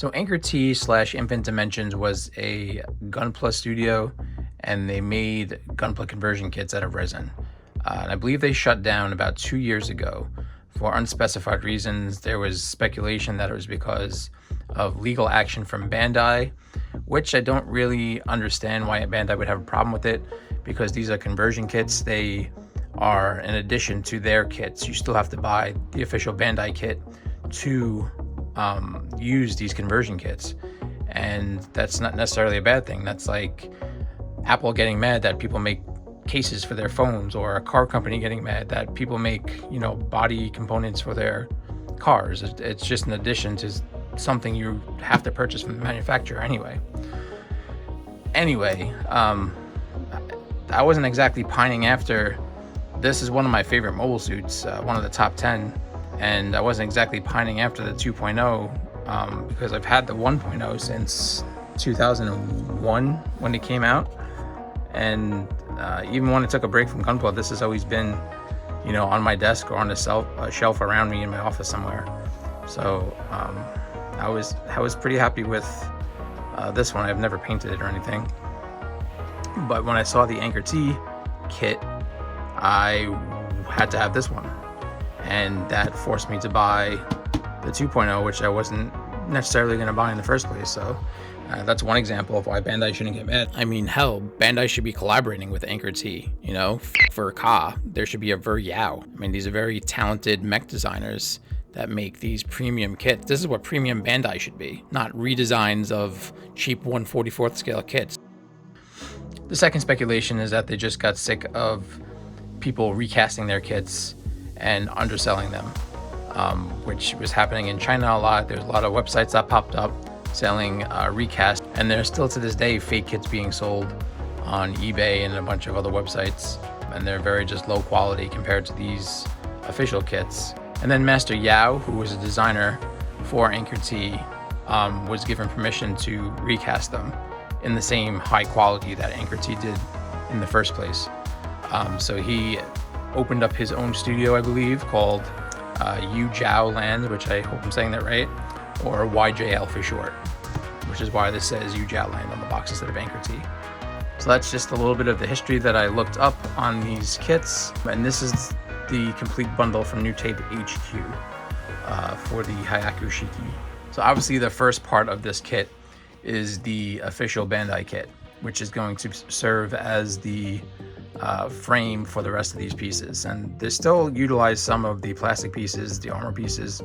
So Anchor T / Infinite Dimensions was a Gunpla studio, and they made Gunpla conversion kits out of resin. And I believe they shut down about 2 years ago for unspecified reasons. There was speculation that it was because of legal action from Bandai, which I don't really understand why Bandai would have a problem with it, because these are conversion kits. They are in addition to their kits. You still have to buy the official Bandai kit to use these conversion kits, and that's not necessarily a bad thing. That's like Apple getting mad that people make cases for their phones, or a car company getting mad that people make, body components for their cars. It's just an addition to something you have to purchase from the manufacturer anyway. I wasn't exactly pining after. This is one of my favorite mobile suits, one of the top 10, and I wasn't exactly pining after the 2.0 because I've had the 1.0 since 2001 when it came out, and even when I took a break from Gunpla, this has always been, on my desk or on a shelf around me in my office somewhere. So I was pretty happy with this one. I've never painted it or anything, but when I saw the Anchor T kit, I had to have this one, and that forced me to buy the 2.0, which I wasn't necessarily going to buy in the first place. So that's one example of why Bandai shouldn't get mad. I mean, hell, Bandai should be collaborating with Anchor T, for Ka. There should be a YJL. I mean, these are very talented mech designers that make these premium kits. This is what premium Bandai should be, not redesigns of cheap 1/44th scale kits. The second speculation is that they just got sick of people recasting their kits and underselling them, which was happening in China a lot. There's a lot of websites that popped up selling recast, and there's still to this day fake kits being sold on eBay and a bunch of other websites, and they're very just low quality compared to these official kits. And then Master Yao, who was a designer for Anchor T, was given permission to recast them in the same high quality that Anchor T did in the first place. So he opened up his own studio, I believe, called YJL Land, which I hope I'm saying that right, or YJL for short, which is why this says YJL Land on the box instead of Anchor T. So that's just a little bit of the history that I looked up on these kits, and this is the complete bundle from New Tape HQ for the Hyaku Shiki. So obviously the first part of this kit is the official Bandai kit, which is going to serve as the frame for the rest of these pieces. And they still utilize some of the plastic pieces, the armor pieces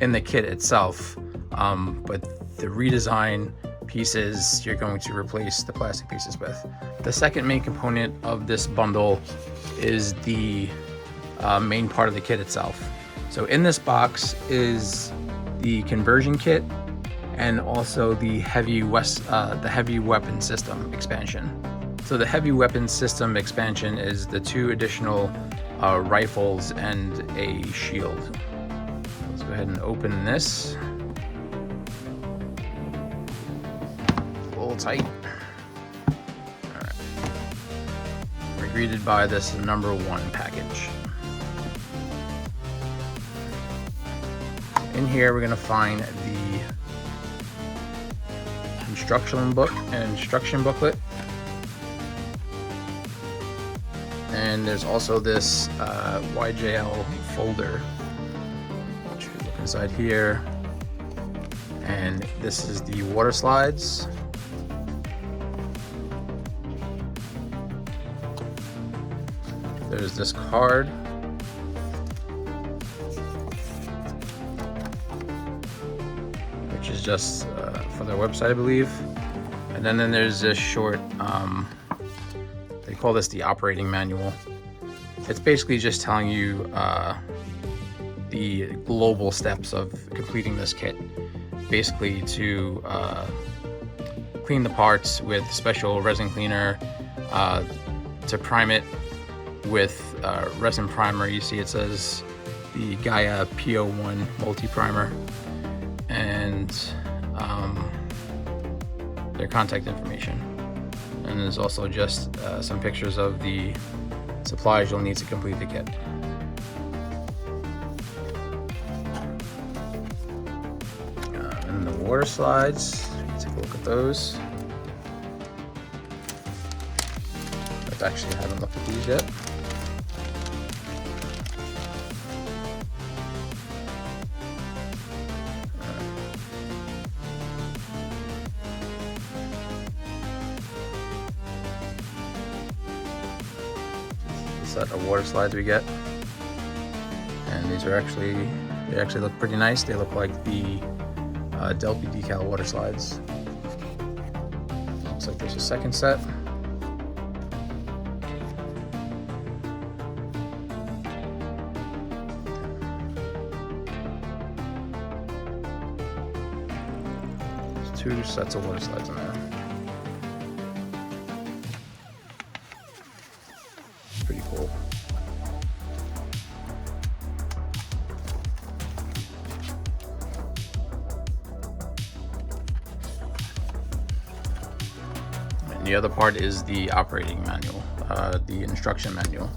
in the kit itself, but the redesign pieces you're going to replace the plastic pieces with. The second main component of this bundle is the main part of the kit itself. So in this box is the conversion kit and also the heavy weapon system expansion. So the heavy weapon system expansion is the 2 additional rifles and a shield. Let's go ahead and open this. A little tight. All right. We're greeted by this #1 package. In here, we're gonna find the instruction booklet. And there's also this YJL folder, which we look inside here. And this is the water slides. There's this card. Which is just for their website, I believe. And then there's this short, they call this the operating manual. It's basically just telling you the global steps of completing this kit. Basically to clean the parts with special resin cleaner, to prime it with resin primer. You see it says the Gaia PO1 multi-primer, and their contact information. And there's also just some pictures of the supplies you'll need to complete the kit. And the water slides. Take a look at those. I actually haven't looked at these yet. Set of water slides we get, and these are they actually look pretty nice. They look like the Delphi decal water slides. Looks like there's a second set. There's 2 sets of water slides in there. Pretty cool. And the other part is the operating manual, the instruction manual.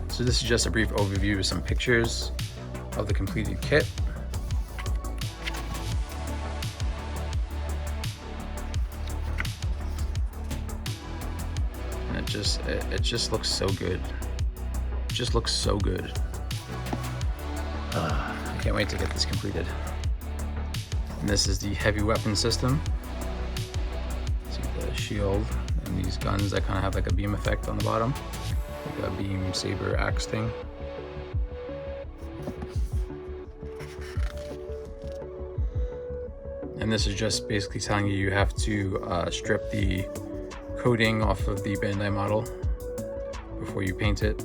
So this is just a brief overview of some pictures of the completed kit. It just looks so good. It just looks so good. I can't wait to get this completed. And this is the heavy weapon system. See the shield and these guns that kind of have like a beam effect on the bottom, like a beam saber axe thing. And this is just basically telling you have to strip the coating off of the Bandai model before you paint it.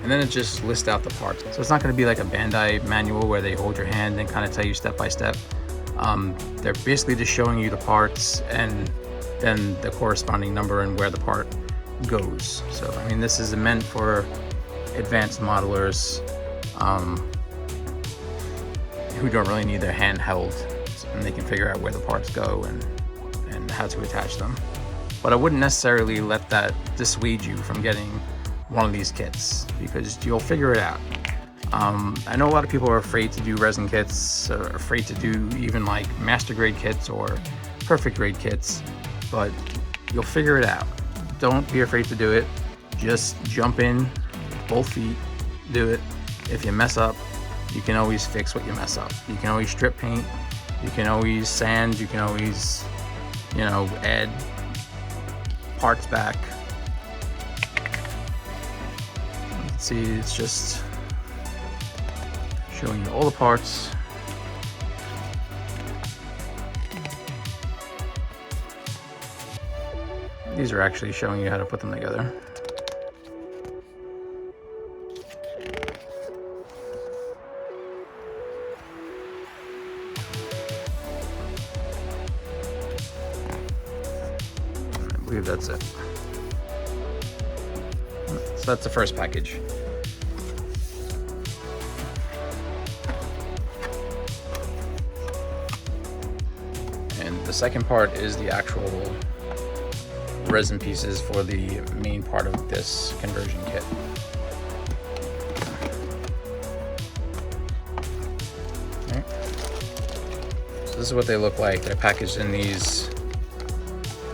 And then it just lists out the parts. So it's not going to be like a Bandai manual where they hold your hand and kind of tell you step by step. They're basically just showing you the parts and then the corresponding number and where the part goes. So I mean, this is meant for advanced modelers who don't really need their hand held, and they can figure out where the parts go and how to attach them. But I wouldn't necessarily let that dissuade you from getting one of these kits, because you'll figure it out. I know a lot of people are afraid to do resin kits, or afraid to do even like master grade kits or perfect grade kits, but you'll figure it out. Don't be afraid to do it. Just jump in, both feet, do it. If you mess up, you can always fix what you mess up. You can always strip paint, you can always sand, you can always, you know, add parts back. Let's see, it's just showing you all the parts. These are actually showing you how to put them together. I believe that's it. So that's the first package. And the second part is the actual resin pieces for the main part of this conversion kit. Okay. So this is what they look like. They're packaged in these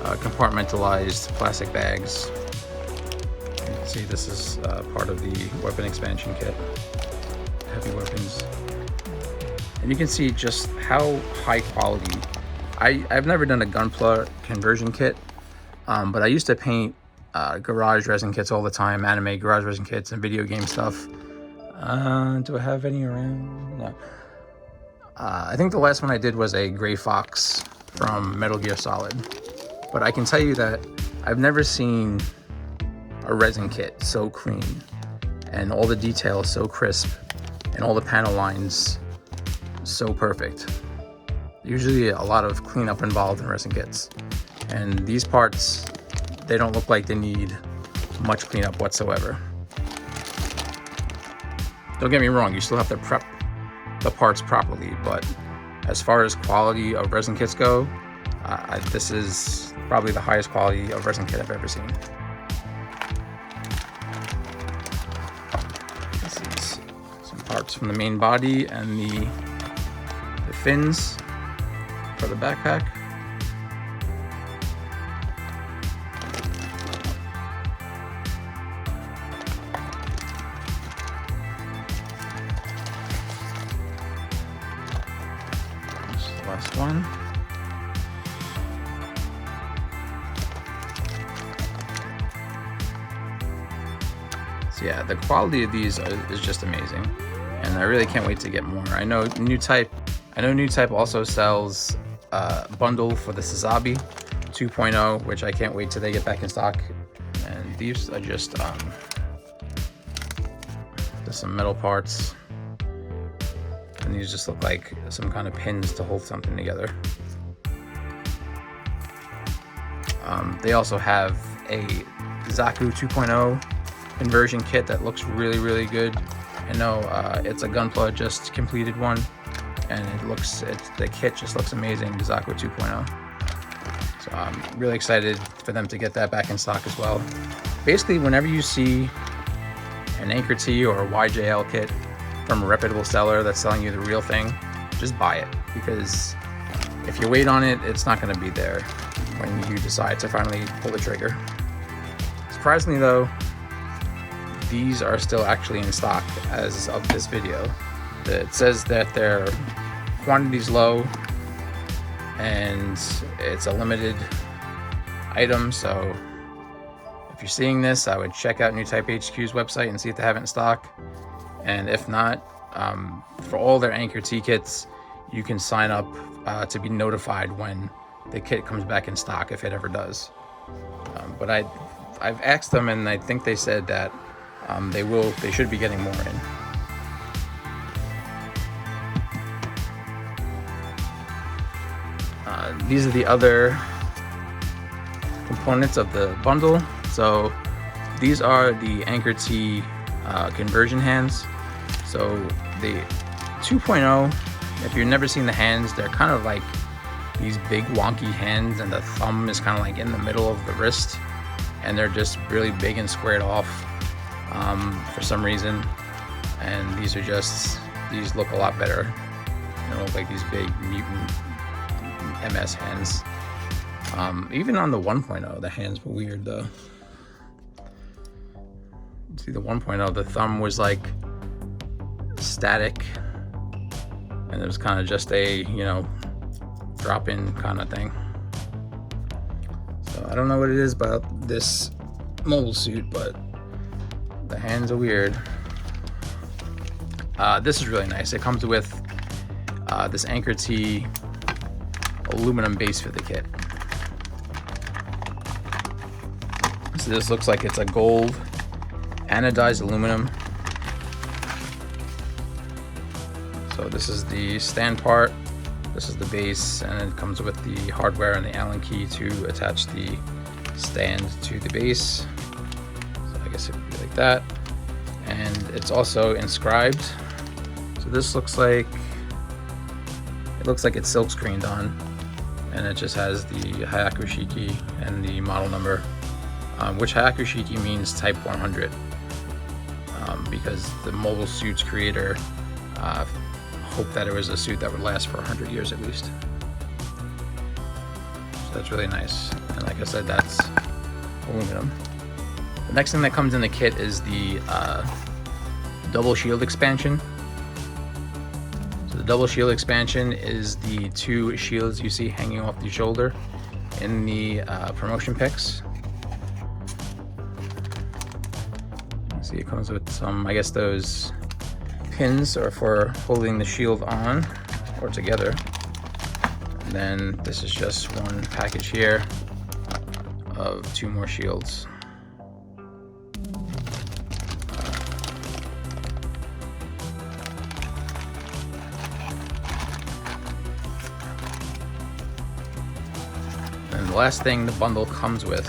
compartmentalized plastic bags. You can see this is part of the weapon expansion kit, heavy weapons. And you can see just how high quality. I've never done a Gunpla conversion kit, but I used to paint garage resin kits all the time, anime garage resin kits and video game stuff. Do I have any around? No. I think the last one I did was a Gray Fox from Metal Gear Solid. But I can tell you that I've never seen a resin kit so clean and all the details so crisp and all the panel lines so perfect. Usually a lot of cleanup involved in resin kits. And these parts, they don't look like they need much cleanup whatsoever. Don't get me wrong, you still have to prep the parts properly, but as far as quality of resin kits go, this is probably the highest quality of resin kit I've ever seen. This is some parts from the main body and the fins for the backpack. This is the last one. So yeah, the quality of these is just amazing, and I really can't wait to get more. I know New Type also sells a bundle for the Sazabi 2.0, which I can't wait till they get back in stock. And these are just some metal parts, and these just look like some kind of pins to hold something together. They also have a Hyaku 2.0 conversion kit that looks really good. I know it's a Gunpla just completed one, and the kit just looks amazing, the Hyaku 2.0. So I'm really excited for them to get that back in stock as well. Basically, whenever you see an Anchoret or a YJL kit from a reputable seller that's selling you the real thing, just buy it, because if you wait on it, it's not going to be there when you decide to finally pull the trigger. Surprisingly though, these are still actually in stock as of this video. It says that their quantity's low and it's a limited item, so if you're seeing this, I would check out New Type HQ's website and see if they have it in stock. And if not, for all their Anchoret kits, you can sign up to be notified when the kit comes back in stock, if it ever does. But I've asked them, and I think they said that they should be getting more in. These are the other components of the bundle. So these are the Anchoret conversion hands. So the 2.0, if you've never seen the hands, they're kind of like these big wonky hands, and the thumb is kind of like in the middle of the wrist, and they're just really big and squared off for some reason. And these look a lot better. They don't look like these big mutant MS hands. Even on the 1.0, the hands were weird though. See, the 1.0, the thumb was like static, and it was kind of just a, drop-in kind of thing. So I don't know what it is about this mobile suit, but the hands are weird. This is really nice. It comes with this Anchoret aluminum base for the kit. So this looks like it's a gold anodized aluminum. So this is the stand part, this is the base, and it comes with the hardware and the Allen key to attach the stand to the base. So I guess it would be like that. And it's also inscribed. So this looks like it's silk screened on, and it just has the Hyaku Shiki and the model number, which Hyaku Shiki means Type 100, because the mobile suit's creator hoped that it was a suit that would last for 100 years at least. So that's really nice. And like I said, that's aluminum. The next thing that comes in the kit is the double shield expansion. So the double shield expansion is the two shields you see hanging off the shoulder in the promotion pics. See, it comes with some, I guess those pins are for holding the shield on or together. And then this is just one package here of two more shields. And the last thing the bundle comes with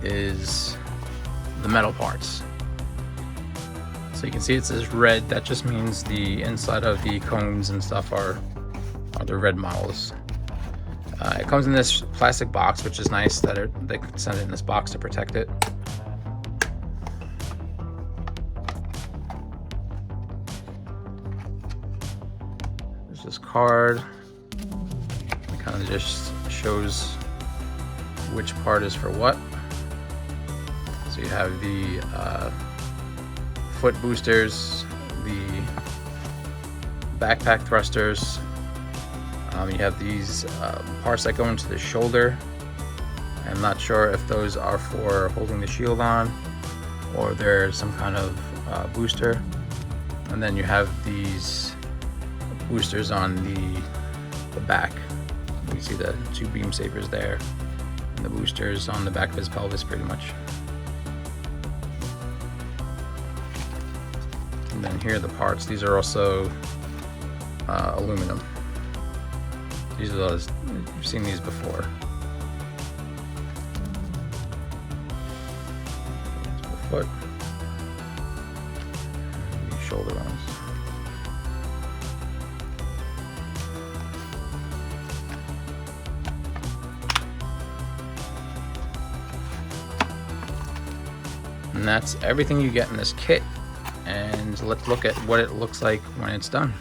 is the metal parts. So you can see it says red. That just means the inside of the cones and stuff are the red models. It comes in this plastic box, which is nice that they send it in this box to protect it. this card. It kind of just shows which part is for what. So you have the foot boosters, the backpack thrusters. You have these parts that go into the shoulder. I'm not sure if those are for holding the shield on or they're some kind of booster. And then you have these boosters on the back. You see the two beam sabers there, and the boosters on the back of his pelvis pretty much. And then here are the parts. These are also aluminum. These are those, you've seen these before. Foot. These shoulder ones. And that's everything you get in this kit. And let's look at what it looks like when it's done.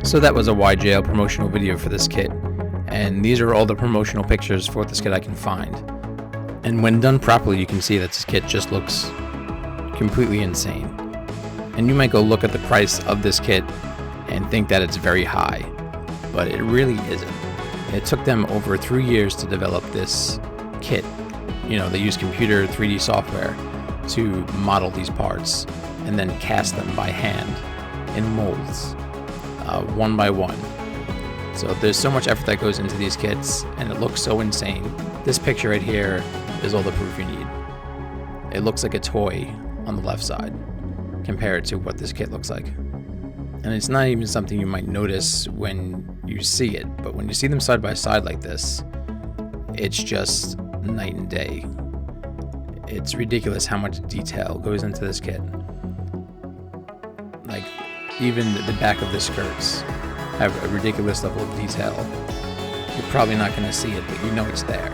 So that was a YJL promotional video for this kit, and these are all the promotional pictures for this kit I can find. And when done properly, you can see that this kit just looks completely insane. And you might go look at the price of this kit and think that it's very high, but it really isn't. It took them over 3 years to develop this kit. You know, they use computer 3D software to model these parts and then cast them by hand in molds. One by one. So there's so much effort that goes into these kits, and it looks so insane. This picture right here is all the proof you need. It looks like a toy on the left side compared to what this kit looks like. And it's not even something you might notice when you see it, but when you see them side by side like this, it's just night and day. It's ridiculous how much detail goes into this kit. Like, even the back of the skirts have a ridiculous level of detail. You're probably not going to see it, but you know it's there.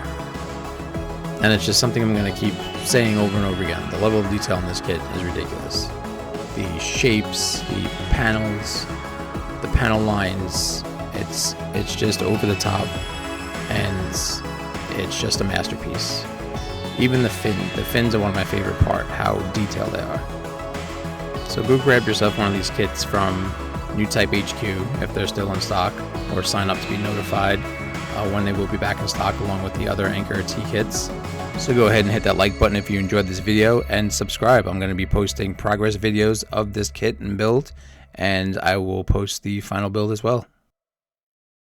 And it's just something I'm going to keep saying over and over again. The level of detail in this kit is ridiculous. The shapes, the panels, the panel lines, it's just over the top, and it's just a masterpiece. Even the fins are one of my favorite part, how detailed they are. So go grab yourself one of these kits from New Type HQ if they're still in stock, or sign up to be notified when they will be back in stock along with the other Anchor T kits. So go ahead and hit that like button if you enjoyed this video, and subscribe. I'm going to be posting progress videos of this kit and build, and I will post the final build as well.